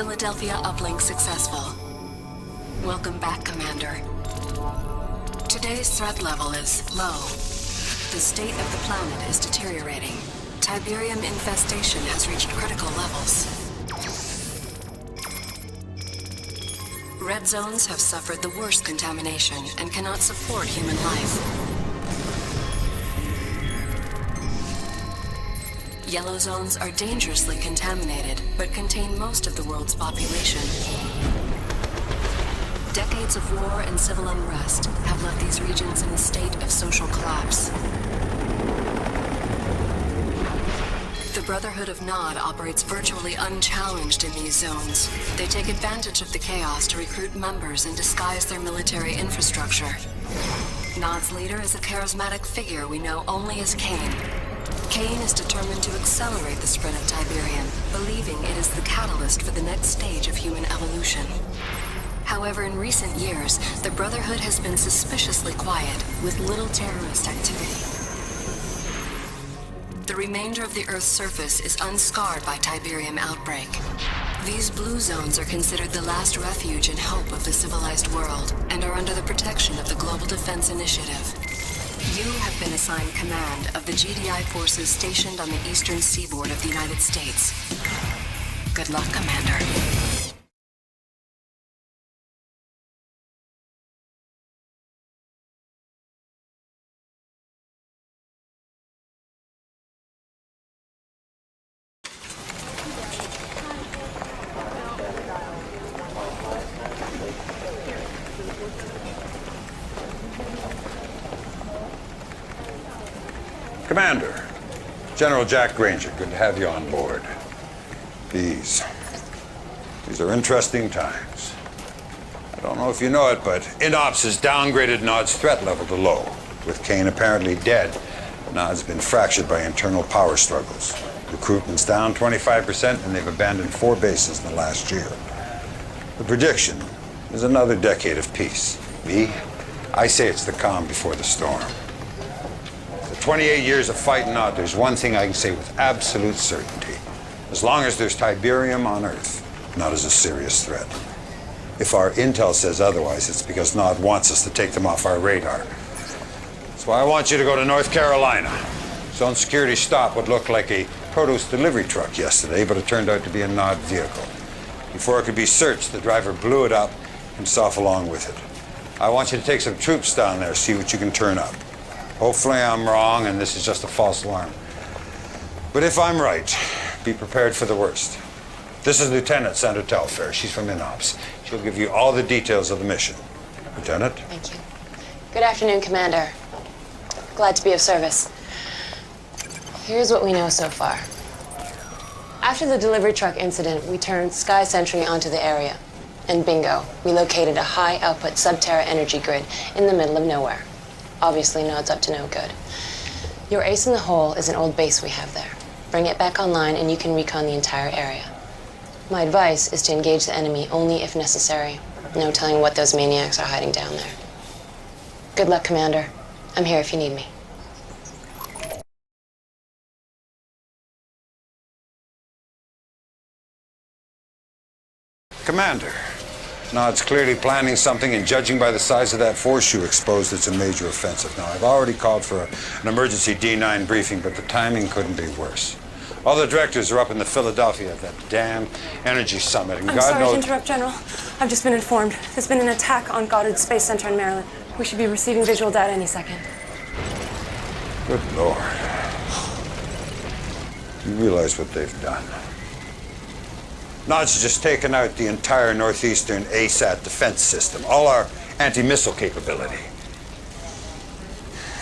Philadelphia uplink successful. Welcome back, Commander. Today's threat level is low. The state of the planet is deteriorating. Tiberium infestation has reached critical levels. Red zones have suffered the worst contamination and cannot support human life. Yellow zones are dangerously contaminated, but contain most of the world's population. Decades of war and civil unrest have left these regions in a state of social collapse. The Brotherhood of Nod operates virtually unchallenged in these zones. They take advantage of the chaos to recruit members and disguise their military infrastructure. Nod's leader is a charismatic figure we know only as Kane. Kane is determined to accelerate the spread of Tiberium, believing it is the catalyst for the next stage of human evolution. However, in recent years, the Brotherhood has been suspiciously quiet, with little terrorist activity. The remainder of the Earth's surface is unscarred by Tiberium outbreak. These blue zones are considered the last refuge and hope of the civilized world, and are under the protection of the Global Defense Initiative. You have been assigned command of the GDI forces stationed on the eastern seaboard of the United States. Good luck, Commander. Commander, General Jack Granger, good to have you on board. These are interesting times. I don't know if you know it, but INOPS has downgraded Nod's threat level to low. With Kane apparently dead, Nod's been fractured by internal power struggles. Recruitment's down 25%, and they've abandoned 4 bases in the last year. The prediction is another decade of peace. I say it's the calm before the storm. 28 years of fighting Nod, there's one thing I can say with absolute certainty. As long as there's Tiberium on Earth, Nod is a serious threat. If our intel says otherwise, it's because Nod wants us to take them off our radar. That's why I want you to go to North Carolina. Zone security stopped what looked like a produce delivery truck yesterday, but it turned out to be a Nod vehicle. Before it could be searched, the driver blew it up, himself along with it. I want you to take some troops down there, see what you can turn up. Hopefully I'm wrong and this is just a false alarm. But if I'm right, be prepared for the worst. This is Lieutenant Sandra Telfair. She's from INOPS. She'll give you all the details of the mission. Lieutenant? Thank you. Good afternoon, Commander. Glad to be of service. Here's what we know so far. After the delivery truck incident, we turned Sky Sentry onto the area. And bingo, we located a high-output sub-Terra energy grid in the middle of nowhere. Obviously, Nod's up to no good. Your ace in the hole is an old base we have there. Bring it back online and you can recon the entire area. My advice is to engage the enemy only if necessary. No telling what those maniacs are hiding down there. Good luck, Commander. I'm here if you need me. Commander, Nod's clearly planning something, and judging by the size of that force you exposed, it's a major offensive. Now, I've already called for an emergency D9 briefing, but the timing couldn't be worse. All the directors are up in the Philadelphia at that damn energy summit, and I'm God sorry knows... to interrupt, General. I've just been informed. There's been an attack on Goddard Space Center in Maryland. We should be receiving visual data any second. Good Lord. You realize what they've done? Nod's just taken out the entire northeastern ASAT defense system, all our anti-missile capability.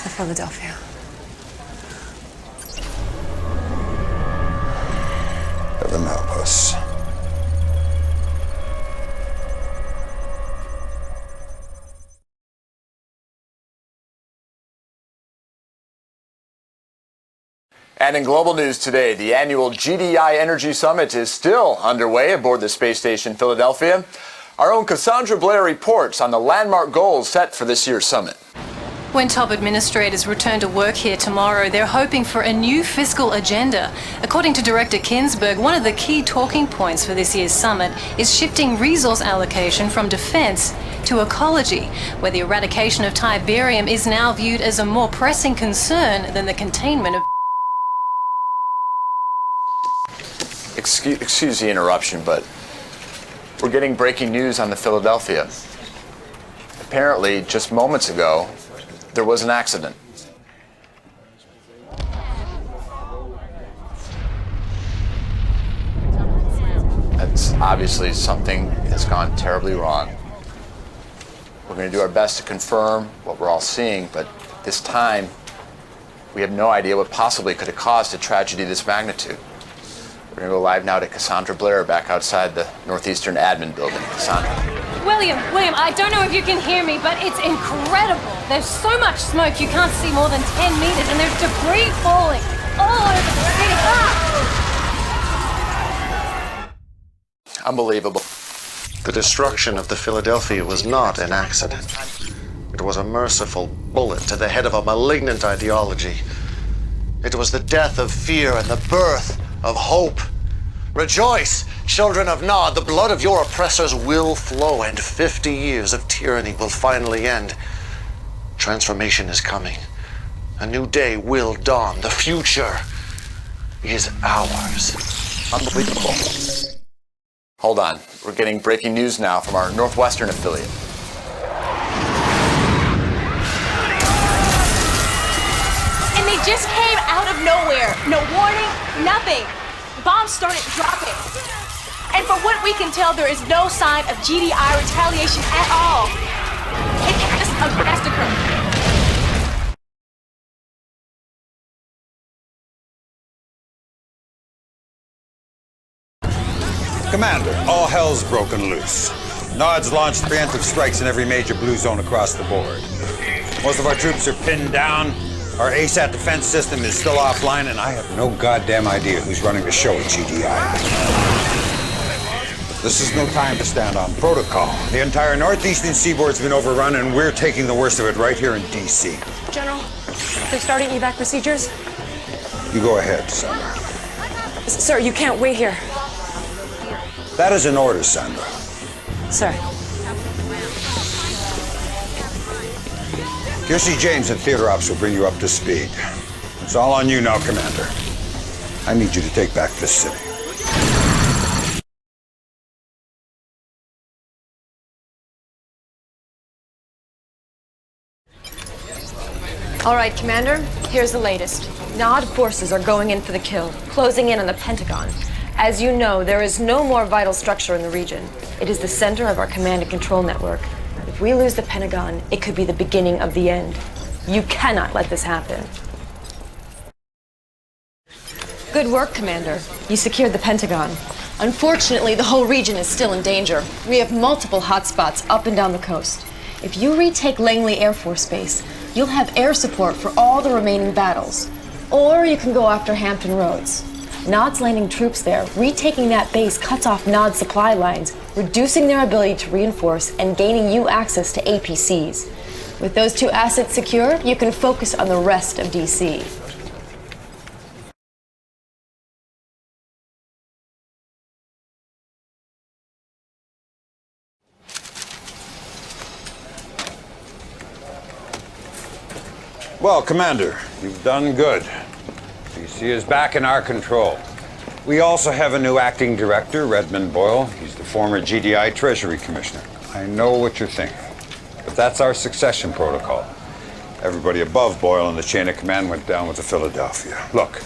The Philadelphia. Heaven help us. And in global news today, the annual GDI Energy Summit is still underway aboard the space station Philadelphia. Our own Cassandra Blair reports on the landmark goals set for this year's summit. When top administrators return to work here tomorrow, they're hoping for a new fiscal agenda. According to Director Kinsberg, one of the key talking points for this year's summit is shifting resource allocation from defense to ecology, where the eradication of Tiberium is now viewed as a more pressing concern than the containment of... Excuse the interruption, but we're getting breaking news on the Philadelphia. Apparently, just moments ago, there was an accident. That's obviously something has gone terribly wrong. We're going to do our best to confirm what we're all seeing, but this time, we have no idea what possibly could have caused a tragedy of this magnitude. We're going to go live now to Cassandra Blair back outside the Northeastern Admin Building. Cassandra. William, I don't know if you can hear me, but it's incredible. There's so much smoke you can't see more than 10 meters, and there's debris falling all over the city. Ah! Unbelievable. The destruction of the Philadelphia was not an accident. It was a merciful bullet to the head of a malignant ideology. It was the death of fear and the birth of hope. Rejoice, children of Nod, the blood of your oppressors will flow, and 50 years of tyranny will finally end. Transformation is coming. A new day will dawn. The future is ours. Unbelievable. Hold on. We're getting breaking news now from our Northwestern affiliate. And they just came out of nowhere. No warning, nothing. Bombs started dropping. And from what we can tell, there is no sign of GDI retaliation at all. It's just a massacre. Commander, all hell's broken loose. Nod's launched preemptive strikes in every major blue zone across the board. Most of our troops are pinned down. Our ASAT defense system is still offline, and I have no goddamn idea who's running the show at GDI. This is no time to stand on protocol. The entire northeastern seaboard's been overrun, and we're taking the worst of it right here in D.C. General, they're starting evac procedures. You go ahead, Sandra. Sir, you can't wait here. That is an order, Sandra. Sir. Kiersey James and Theater Ops will bring you up to speed. It's all on you now, Commander. I need you to take back this city. All right, Commander, here's the latest. Nod forces are going in for the kill, closing in on the Pentagon. As you know, there is no more vital structure in the region. It is the center of our command and control network. If we lose the Pentagon, it could be the beginning of the end. You cannot let this happen. Good work, Commander. You secured the Pentagon. Unfortunately, the whole region is still in danger. We have multiple hotspots up and down the coast. If you retake Langley Air Force Base, you'll have air support for all the remaining battles. Or you can go after Hampton Roads. Nod's landing troops there. Retaking that base cuts off Nod's supply lines, reducing their ability to reinforce and gaining you access to APCs. With those two assets secured, you can focus on the rest of DC. Well, Commander, you've done good. DC is back in our control. We also have a new acting director, Redmond Boyle. He's the former GDI Treasury Commissioner. I know what you're thinking, but that's our succession protocol. Everybody above Boyle in the chain of command went down with the Philadelphia. Look,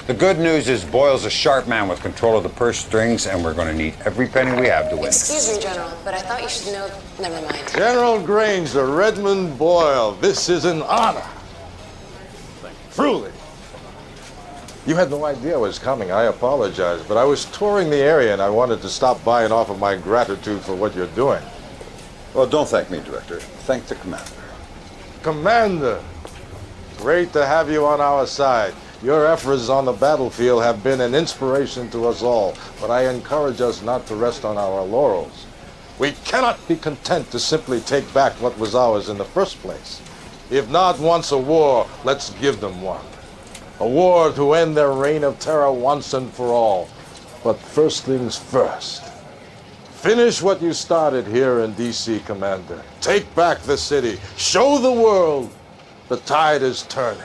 the good news is Boyle's a sharp man with control of the purse strings, and we're going to need every penny we have to win. Excuse me, General, but I thought you should know. Never mind. General Granger, Redmond Boyle, this is an honor. Truly. You had no idea what was coming. I apologize, but I was touring the area and I wanted to stop by and offer my gratitude for what you're doing. Well, don't thank me, Director. Thank the Commander. Commander, great to have you on our side. Your efforts on the battlefield have been an inspiration to us all, but I encourage us not to rest on our laurels. We cannot be content to simply take back what was ours in the first place. If Nod wants a war, let's give them one. A war to end their reign of terror once and for all. But first things first. Finish what you started here in D.C., Commander. Take back the city. Show the world the tide is turning.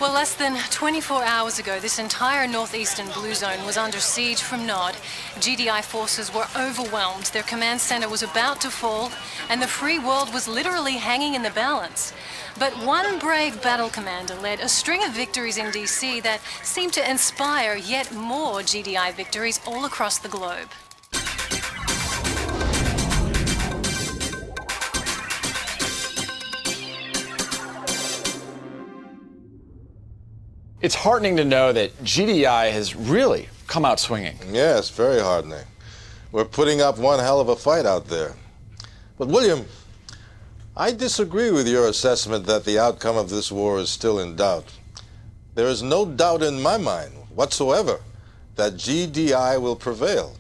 Well, less than 24 hours ago, this entire northeastern blue zone was under siege from Nod. GDI forces were overwhelmed, their command center was about to fall, and the free world was literally hanging in the balance. But one brave battle commander led a string of victories in DC that seemed to inspire yet more GDI victories all across the globe. It's heartening to know that GDI has really come out swinging. Yes, very heartening. We're putting up one hell of a fight out there. But William, I disagree with your assessment that the outcome of this war is still in doubt. There is no doubt in my mind whatsoever that GDI will prevail.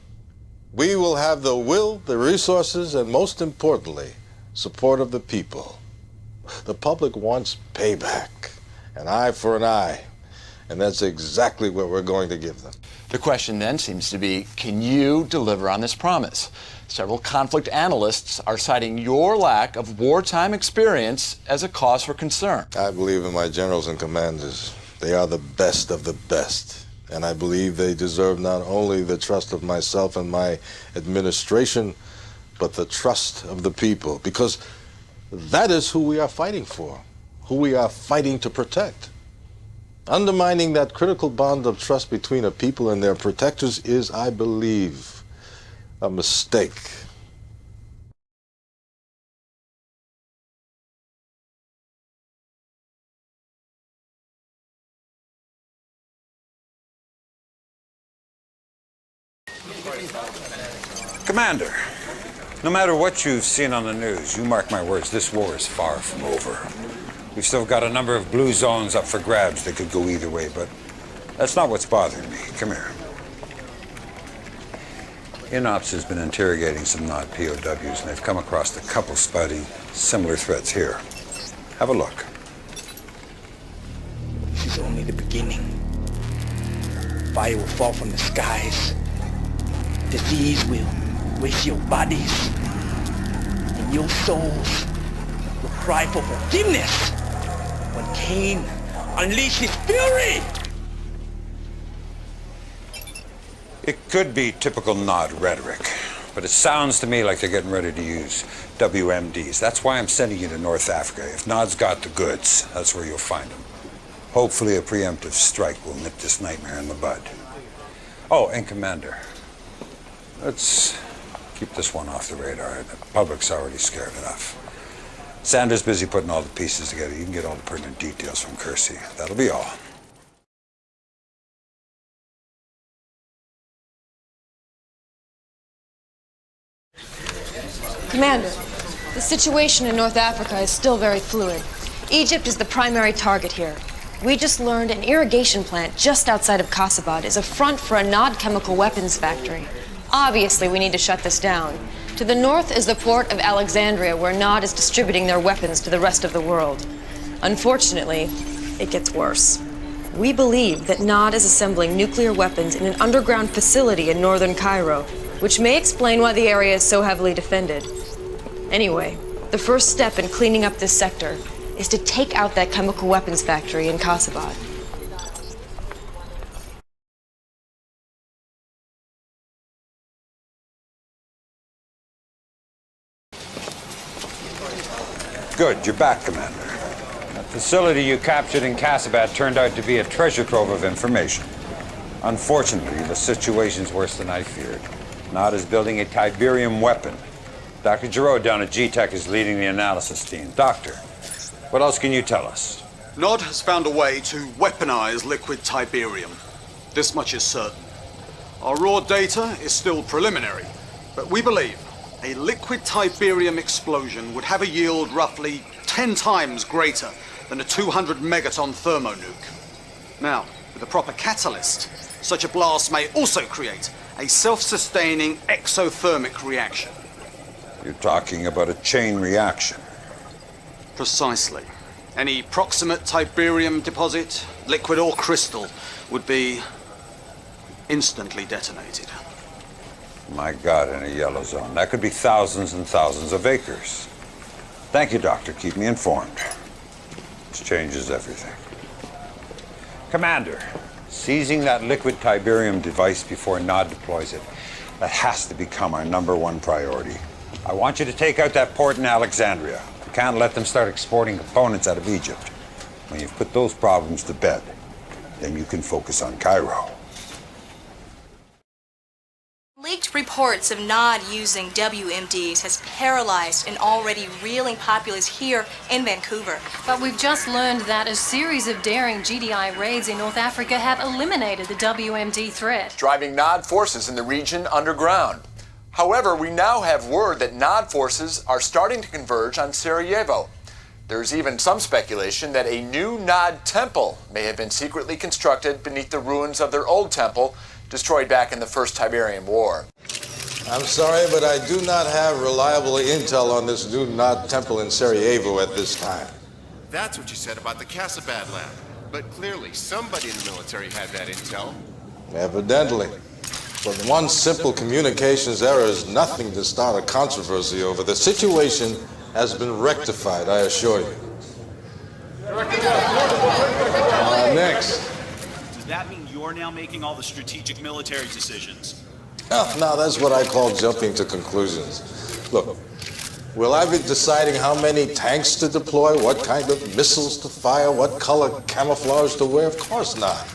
We will have the will, the resources, and most importantly, support of the people. The public wants payback, an eye for an eye. And that's exactly what we're going to give them. The question then seems to be, can you deliver on this promise? Several conflict analysts are citing your lack of wartime experience as a cause for concern. I believe in my generals and commanders. They are the best of the best. And I believe they deserve not only the trust of myself and my administration, but the trust of the people. Because that is who we are fighting for, who we are fighting to protect. Undermining that critical bond of trust between a people and their protectors is, I believe, a mistake. Commander, no matter what you've seen on the news, you mark my words, this war is far from over. We've still got a number of blue zones up for grabs that could go either way, but that's not what's bothering me. Come here. INOPS has been interrogating some Nod POWs, and they've come across a couple spouting similar threats here. Have a look. This is only the beginning. Fire will fall from the skies. Disease will waste your bodies. And your souls will cry for forgiveness when Cain unleashed his fury! It could be typical Nod rhetoric, but it sounds to me like they're getting ready to use WMDs. That's why I'm sending you to North Africa. If Nod's got the goods, that's where you'll find them. Hopefully a preemptive strike will nip this nightmare in the bud. Oh, and Commander, let's keep this one off the radar. The public's already scared enough. Sanders busy putting all the pieces together. You can get all the pertinent details from Kersey. That'll be all. Commander, the situation in North Africa is still very fluid. Egypt is the primary target here. We just learned an irrigation plant just outside of Kasabad is a front for a Nod chemical weapons factory. Obviously, we need to shut this down. To the north is the port of Alexandria, where Nod is distributing their weapons to the rest of the world. Unfortunately, it gets worse. We believe that Nod is assembling nuclear weapons in an underground facility in northern Cairo, which may explain why the area is so heavily defended. Anyway, the first step in cleaning up this sector is to take out that chemical weapons factory in Kasabad. Good, you're back, Commander. That facility you captured in Kasabad turned out to be a treasure trove of information. Unfortunately, the situation's worse than I feared. Nod is building a Tiberium weapon. Dr. Giroux down at GTEC is leading the analysis team. Doctor, what else can you tell us? Nod has found a way to weaponize liquid Tiberium. This much is certain. Our raw data is still preliminary, but we believe a liquid Tiberium explosion would have a yield roughly 10 times greater than a 200 megaton thermonuke. Now, with a proper catalyst, such a blast may also create a self-sustaining exothermic reaction. You're talking about a chain reaction. Precisely. Any proximate Tiberium deposit, liquid or crystal, would be instantly detonated. My God, in a yellow zone. That could be thousands and thousands of acres. Thank you, Doctor. Keep me informed. This changes everything. Commander, seizing that liquid Tiberium device before Nod deploys it, that has to become our #1 priority. I want you to take out that port in Alexandria. We can't let them start exporting components out of Egypt. When you've put those problems to bed, then you can focus on Cairo. Leaked reports of Nod using WMDs has paralyzed an already reeling populace here in Vancouver. But we've just learned that a series of daring GDI raids in North Africa have eliminated the WMD threat, driving Nod forces in the region underground. However, we now have word that Nod forces are starting to converge on Sarajevo. There's even some speculation that a new Nod temple may have been secretly constructed beneath the ruins of their old temple, destroyed back in the First Tiberium War. I'm sorry, but I do not have reliable intel on this new Nod temple in Sarajevo at this time. That's what you said about the Casabad lab. But clearly, somebody in the military had that intel. Evidently. But one simple communications error is nothing to start a controversy over. The situation has been rectified, I assure you. Next. Does that mean you're now making all the strategic military decisions? Oh, now that's what I call jumping to conclusions. Look, will I be deciding how many tanks to deploy, what kind of missiles to fire, what color camouflage to wear? Of course not.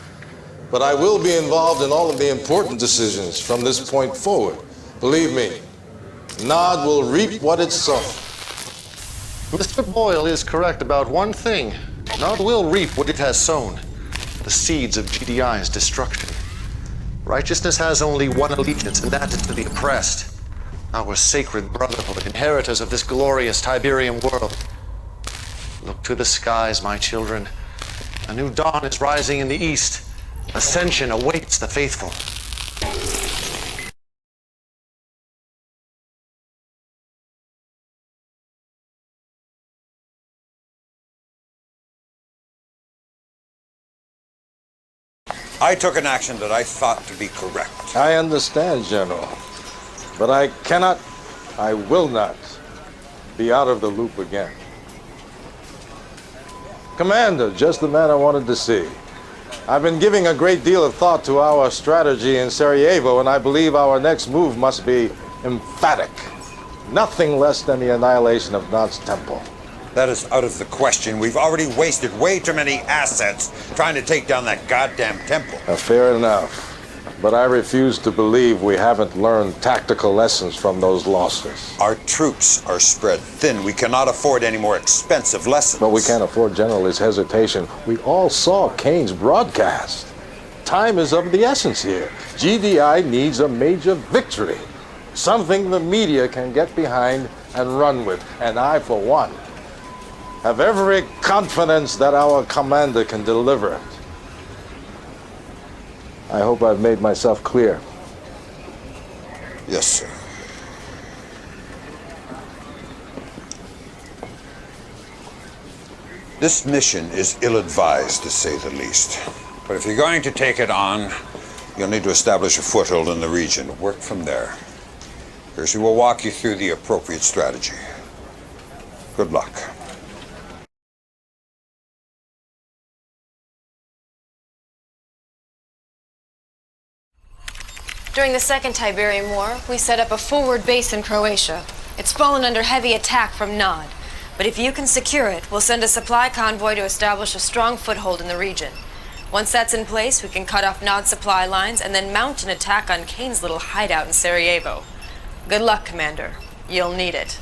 But I will be involved in all of the important decisions from this point forward. Believe me, Nod will reap what it sows. Mr. Boyle is correct about one thing. Nod will reap what it has sown. The seeds of GDI's destruction. Righteousness has only one allegiance, and that is to the oppressed. Our sacred brotherhood, inheritors of this glorious Tiberium world. Look to the skies, my children. A new dawn is rising in the east. Ascension awaits the faithful. I took an action that I thought to be correct. I understand, General. But I will not be out of the loop again. Commander, just the man I wanted to see. I've been giving a great deal of thought to our strategy in Sarajevo, and I believe our next move must be emphatic. Nothing less than the annihilation of Nod's temple. That is out of the question. We've already wasted way too many assets trying to take down that goddamn temple. Fair enough. But I refuse to believe we haven't learned tactical lessons from those losses. Our troops are spread thin. We cannot afford any more expensive lessons. But we can't afford General's hesitation. We all saw Kane's broadcast. Time is of the essence here. GDI needs a major victory. Something the media can get behind and run with. And I, for one, have every confidence that our commander can deliver it. I hope I've made myself clear. Yes, sir. This mission is ill-advised, to say the least. But if you're going to take it on, you'll need to establish a foothold in the region. Work from there. Percy will walk you through the appropriate strategy. Good luck. During the Second Tiberium War, we set up a forward base in Croatia. It's fallen under heavy attack from Nod. But if you can secure it, we'll send a supply convoy to establish a strong foothold in the region. Once that's in place, we can cut off Nod's supply lines and then mount an attack on Kane's little hideout in Sarajevo. Good luck, Commander. You'll need it.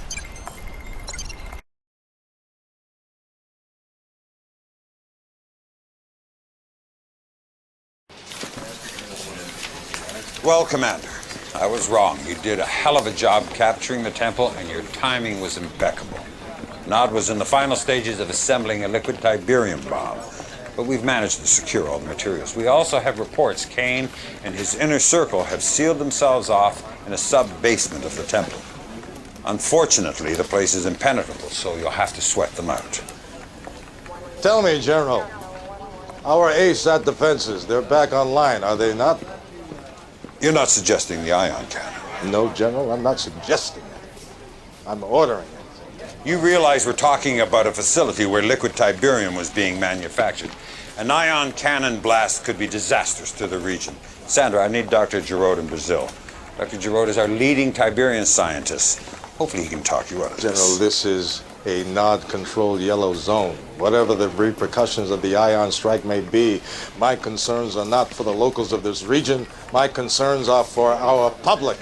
Well, Commander, I was wrong. You did a hell of a job capturing the temple, and your timing was impeccable. Nod was in the final stages of assembling a liquid Tiberium bomb, but we've managed to secure all the materials. We also have reports Kane and his inner circle have sealed themselves off in a sub-basement of the temple. Unfortunately, the place is impenetrable, so you'll have to sweat them out. Tell me, General, our ASAT defenses, they're back online, are they not? You're not suggesting the ion cannon? No, General, I'm not suggesting it. I'm ordering it. You realize we're talking about a facility where liquid Tiberium was being manufactured. An ion cannon blast could be disastrous to the region. Sandra, I need Dr. Giroud in Brazil. Dr. Giroud is our leading Tiberian scientist. Hopefully he can talk you out of this. General, this is a NOD-controlled yellow zone. Whatever the repercussions of the ion strike may be, my concerns are not for the locals of this region. My concerns are for our public,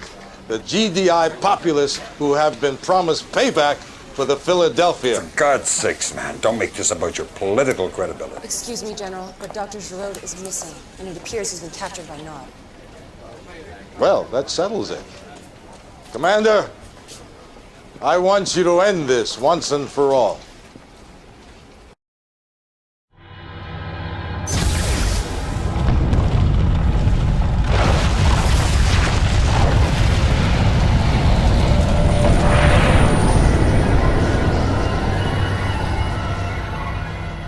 the GDI populace who have been promised payback for the Philadelphia. For God's sakes, man, don't make this about your political credibility. Excuse me, General, but Dr. Giroud is missing, and it appears he's been captured by Nod. Well, that settles it. Commander, I want you to end this once and for all.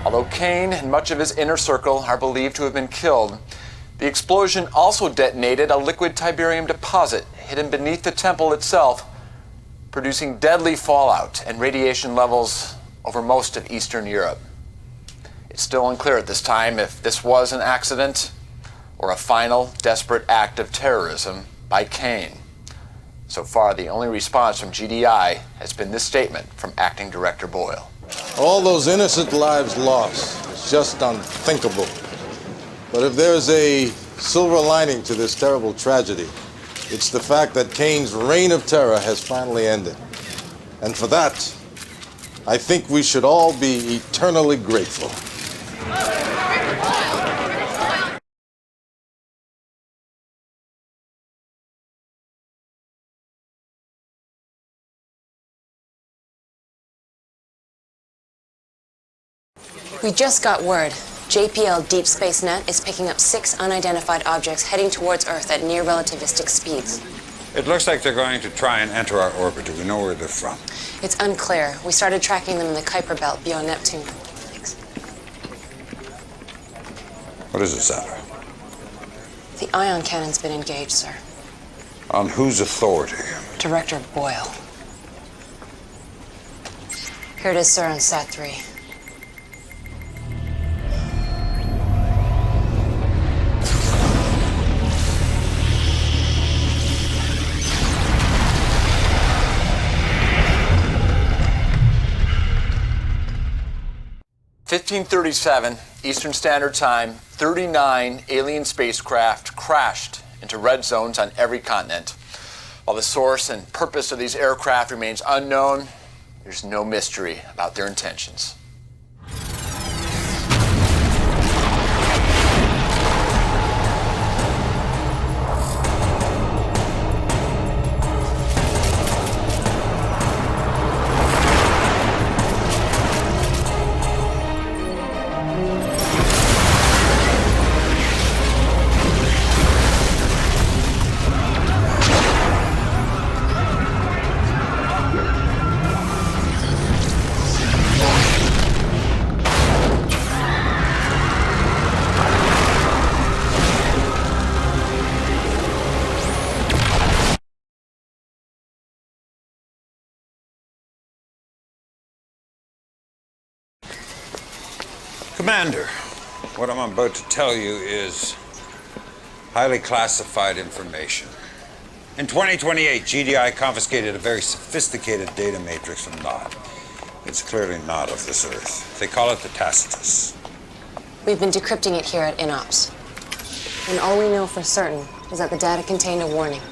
Although Kane and much of his inner circle are believed to have been killed, the explosion also detonated a liquid Tiberium deposit hidden beneath the temple itself, producing deadly fallout and radiation levels over most of Eastern Europe. It's still unclear at this time if this was an accident or a final, desperate act of terrorism by Kane. So far, the only response from GDI has been this statement from Acting Director Boyle. All those innocent lives lost is just unthinkable. But if there's a silver lining to this terrible tragedy, it's the fact that Kane's reign of terror has finally ended. And for that, I think we should all be eternally grateful. We just got word. JPL Deep Space Net is picking up 6 unidentified objects heading towards Earth at near relativistic speeds. It looks like they're going to try and enter our orbit. Do we know where they're from? It's unclear. We started tracking them in the Kuiper Belt beyond Neptune. Thanks. What is it, Sandra? The ion cannon's been engaged, sir. On whose authority? Director Boyle. Here it is, sir, on Sat-3. (1537) Eastern Standard Time, 39 alien spacecraft crashed into red zones on every continent. While the source and purpose of these aircraft remains unknown, there's no mystery about their intentions. Commander, what I'm about to tell you is highly classified information. In 2028, GDI confiscated a very sophisticated data matrix from Nod. It's clearly not of this Earth. They call it the Tacitus. We've been decrypting it here at INOPS. And all we know for certain is that the data contained a warning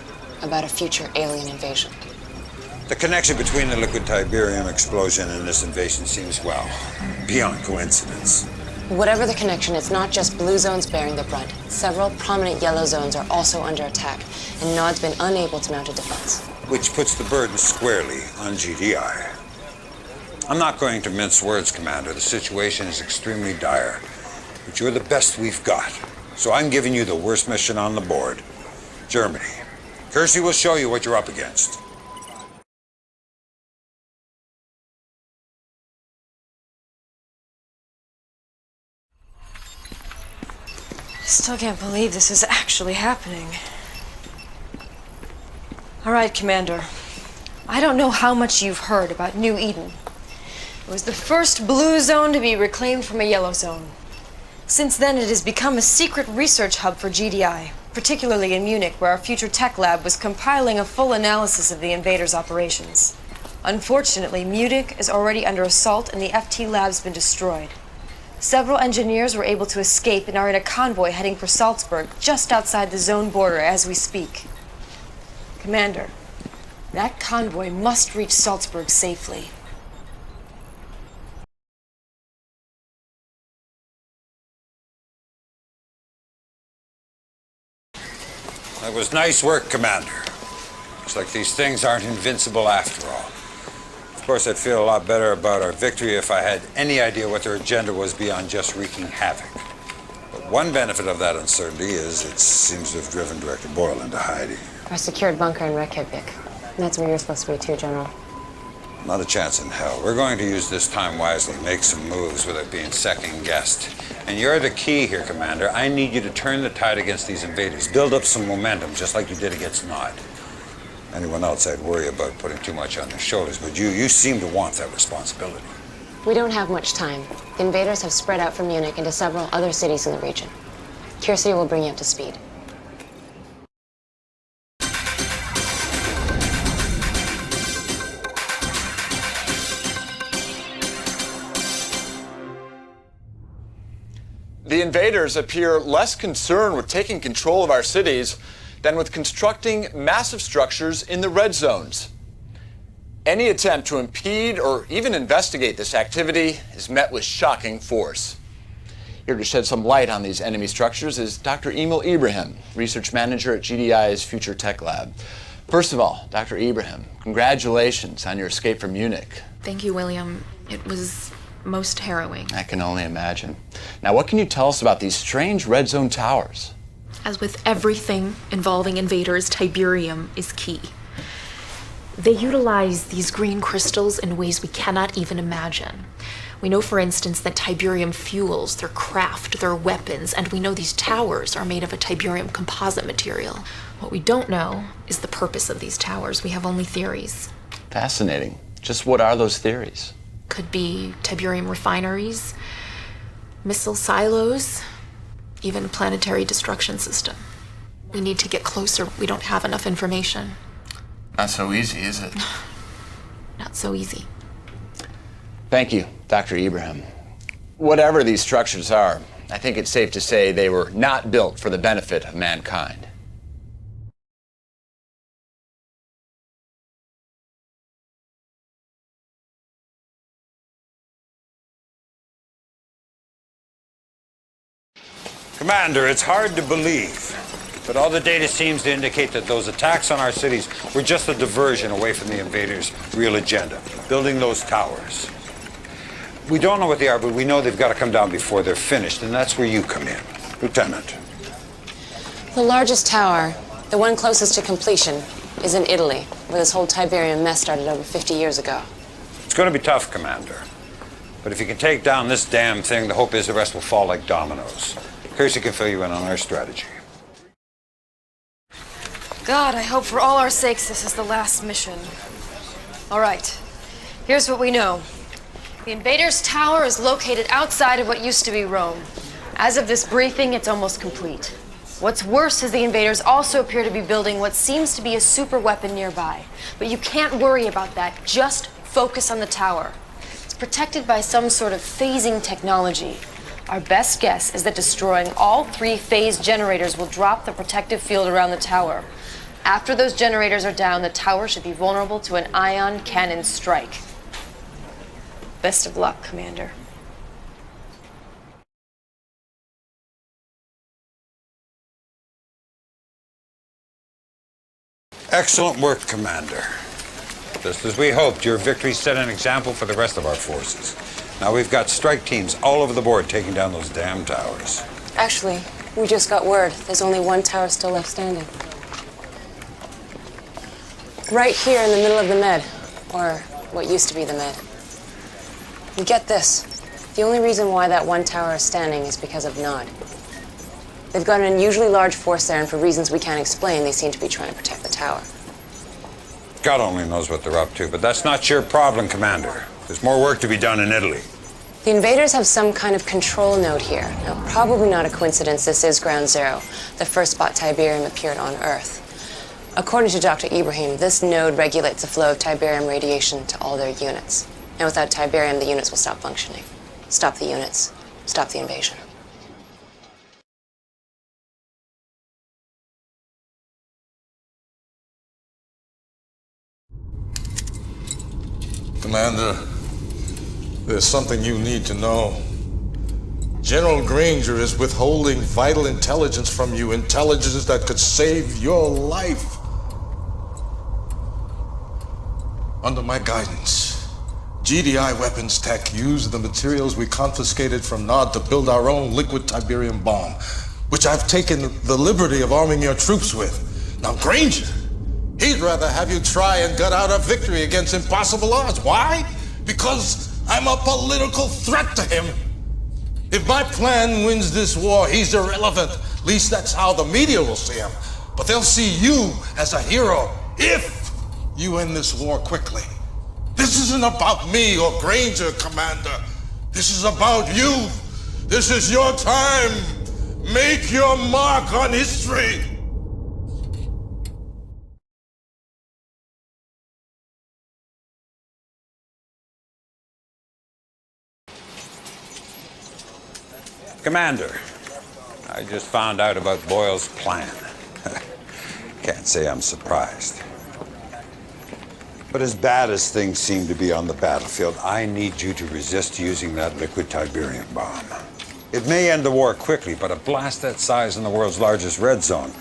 about a future alien invasion. The connection between the liquid Tiberium explosion and this invasion seems, well, beyond coincidence. Whatever the connection, it's not just blue zones bearing the brunt. Several prominent yellow zones are also under attack, and Nod's been unable to mount a defense. Which puts the burden squarely on GDI. I'm not going to mince words, Commander. The situation is extremely dire. But you're the best we've got. So I'm giving you the worst mission on the board. Germany. Kersey will show you what you're up against. Still can't believe this is actually happening. All right, Commander. I don't know how much you've heard about New Eden. It was the first blue zone to be reclaimed from a yellow zone. Since then, it has become a secret research hub for GDI, particularly in Munich, where our future tech lab was compiling a full analysis of the invaders' operations. Unfortunately, Munich is already under assault and the FT lab's been destroyed. Several engineers were able to escape and are in a convoy heading for Salzburg, just outside the zone border as we speak. Commander, that convoy must reach Salzburg safely. That was nice work, Commander. Looks like these things aren't invincible after all. Of course, I'd feel a lot better about our victory if I had any idea what their agenda was beyond just wreaking havoc. But one benefit of that uncertainty is it seems to have driven Director Boyle into hiding. Our secured bunker in Reykjavik. That's where you're supposed to be too, General. Not a chance in hell. We're going to use this time wisely, make some moves without being second-guessed. And you're the key here, Commander. I need you to turn the tide against these invaders. Build up some momentum, just like you did against Nod. Anyone else, I'd worry about putting too much on their shoulders, but you seem to want that responsibility. We don't have much time. The invaders have spread out from Munich into several other cities in the region. Curiosity will bring you up to speed. The invaders appear less concerned with taking control of our cities than with constructing massive structures in the red zones. Any attempt to impede or even investigate this activity is met with shocking force. Here to shed some light on these enemy structures is Dr. Emil Ibrahim, research manager at GDI's Future Tech Lab. First of all, Dr. Ibrahim, congratulations on your escape from Munich. Thank you, William. It was most harrowing. I can only imagine. Now, what can you tell us about these strange red zone towers? As with everything involving invaders, Tiberium is key. They utilize these green crystals in ways we cannot even imagine. We know, for instance, that Tiberium fuels their craft, their weapons, and we know these towers are made of a Tiberium composite material. What we don't know is the purpose of these towers. We have only theories. Fascinating. Just what are those theories? Could be Tiberium refineries, missile silos, even a planetary destruction system. We need to get closer. We don't have enough information. Not so easy, is it? Not so easy. Thank you, Dr. Ibrahim. Whatever these structures are, I think it's safe to say they were not built for the benefit of mankind. Commander, it's hard to believe, but all the data seems to indicate that those attacks on our cities were just a diversion away from the invaders' real agenda, building those towers. We don't know what they are, but we know they've got to come down before they're finished, and that's where you come in, Lieutenant. The largest tower, the one closest to completion, is in Italy, where this whole Tiberium mess started over 50 years ago. It's going to be tough, Commander. But if you can take down this damn thing, the hope is the rest will fall like dominoes. Kirsty can fill you in on our strategy. God, I hope for all our sakes this is the last mission. All right, here's what we know. The invaders' tower is located outside of what used to be Rome. As of this briefing, it's almost complete. What's worse is the invaders also appear to be building what seems to be a super weapon nearby. But you can't worry about that. Just focus on the tower. It's protected by some sort of phasing technology. Our best guess is that destroying all 3 phase generators will drop the protective field around the tower. After those generators are down, the tower should be vulnerable to an ion cannon strike. Best of luck, Commander. Excellent work, Commander. Just as we hoped, your victory set an example for the rest of our forces. Now we've got strike teams all over the board taking down those damn towers. Actually, we just got word. There's only one tower still left standing. Right here in the middle of the Med, or what used to be the Med. And get this, the only reason why that one tower is standing is because of Nod. They've got an unusually large force there, and for reasons we can't explain, they seem to be trying to protect the tower. God only knows what they're up to, but that's not your problem, Commander. There's more work to be done in Italy. The invaders have some kind of control node here. Now, probably not a coincidence this is Ground Zero, the first spot Tiberium appeared on Earth. According to Dr. Ibrahim, this node regulates the flow of Tiberium radiation to all their units. And without Tiberium, the units will stop functioning. Stop the units. Stop the invasion. Commander, there's something you need to know. General Granger is withholding vital intelligence from you, intelligence that could save your life. Under my guidance, GDI Weapons Tech used the materials we confiscated from Nod to build our own liquid Tiberium bomb, which I've taken the liberty of arming your troops with. Now, Granger, he'd rather have you try and gut out a victory against impossible odds. Why? Because I'm a political threat to him. If my plan wins this war, he's irrelevant. At least that's how the media will see him. But they'll see you as a hero if you end this war quickly. This isn't about me or Granger, Commander. This is about you. This is your time. Make your mark on history. Commander, I just found out about Boyle's plan. Can't say I'm surprised. But as bad as things seem to be on the battlefield, I need you to resist using that liquid Tiberium bomb. It may end the war quickly, but a blast that size in the world's largest red zone,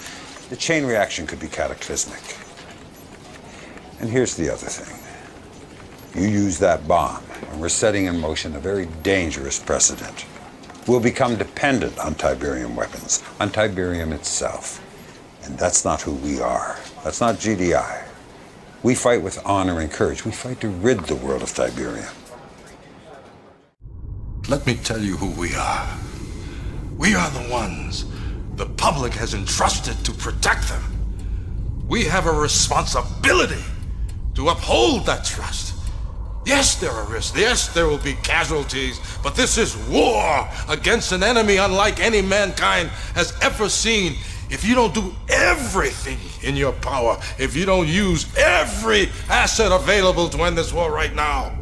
the chain reaction could be cataclysmic. And here's the other thing. You use that bomb, and we're setting in motion a very dangerous precedent. We'll become dependent on Tiberium weapons, on Tiberium itself. And that's not who we are. That's not GDI. We fight with honor and courage. We fight to rid the world of Tiberium. Let me tell you who we are. We are the ones the public has entrusted to protect them. We have a responsibility to uphold that trust. Yes, there are risks. Yes, there will be casualties. But this is war against an enemy unlike any mankind has ever seen. If you don't do everything in your power, if you don't use every asset available to end this war right now,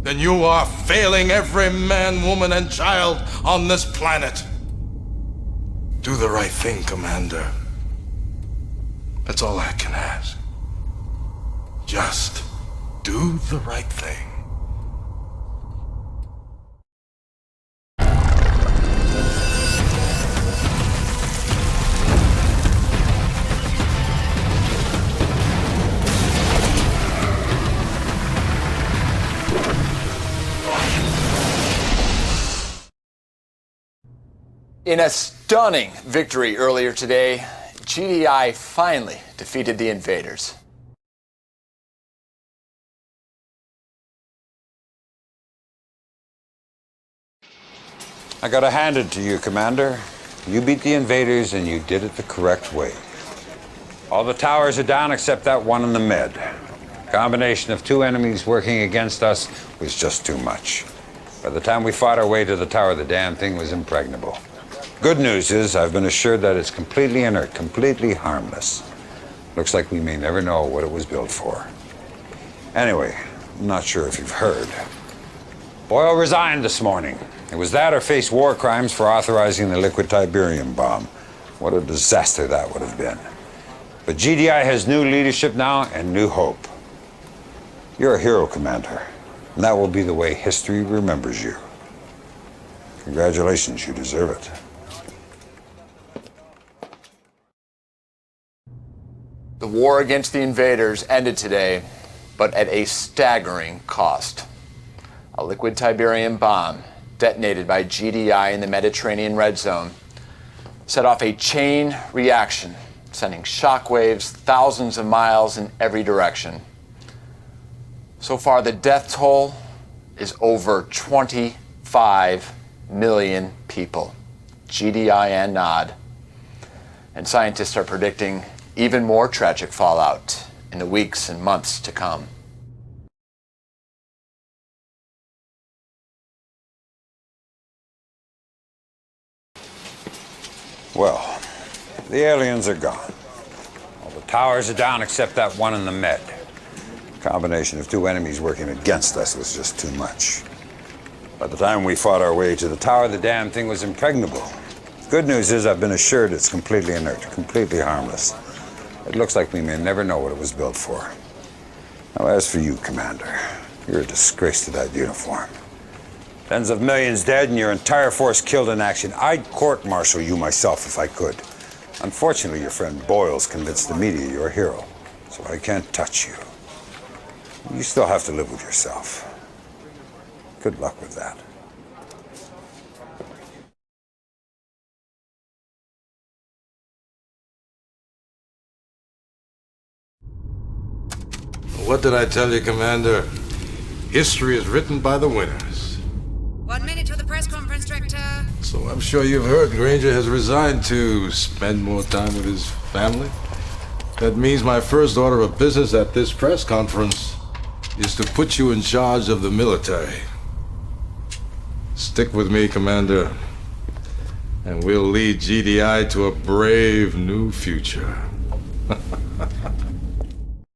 then you are failing every man, woman, and child on this planet. Do the right thing, Commander. That's all I can ask. Just do the right thing. In a stunning victory earlier today, GDI finally defeated the invaders. I gotta hand it to you, Commander. You beat the invaders and you did it the correct way. All the towers are down except that one in the mid. Combination of two enemies working against us was just too much. By the time we fought our way to the tower, the damn thing was impregnable. Good news is I've been assured that it's completely inert, completely harmless. Looks like we may never know what it was built for. Anyway, I'm not sure if you've heard. Boyle resigned this morning. It was that or face war crimes for authorizing the liquid Tiberium bomb. What a disaster that would have been. But GDI has new leadership now and new hope. You're a hero, Commander, and that will be the way history remembers you. Congratulations, you deserve it. The war against the invaders ended today, but at a staggering cost. A liquid Tiberium bomb detonated by GDI in the Mediterranean Red Zone set off a chain reaction, sending shockwaves thousands of miles in every direction. So far, the death toll is over 25 million people, GDI and Nod, And scientists are predicting even more tragic fallout in the weeks and months to come. Well, the aliens are gone. All the towers are down except that one in the Med. The combination of two enemies working against us was just too much. By the time we fought our way to the tower, the damn thing was impregnable. Good news is I've been assured it's completely inert, completely harmless. It looks like we may never know what it was built for. Now, as for you, Commander, you're a disgrace to that uniform. Tens of millions dead and your entire force killed in action. I'd court-martial you myself if I could. Unfortunately, your friend Boyle's convinced the media you're a hero, so I can't touch you. You still have to live with yourself. Good luck with that. What did I tell you, Commander? History is written by the winners. 1 minute to the press conference, Director. So I'm sure you've heard Granger has resigned to spend more time with his family. That means my first order of business at this press conference is to put you in charge of the military. Stick with me, Commander, and we'll lead GDI to a brave new future.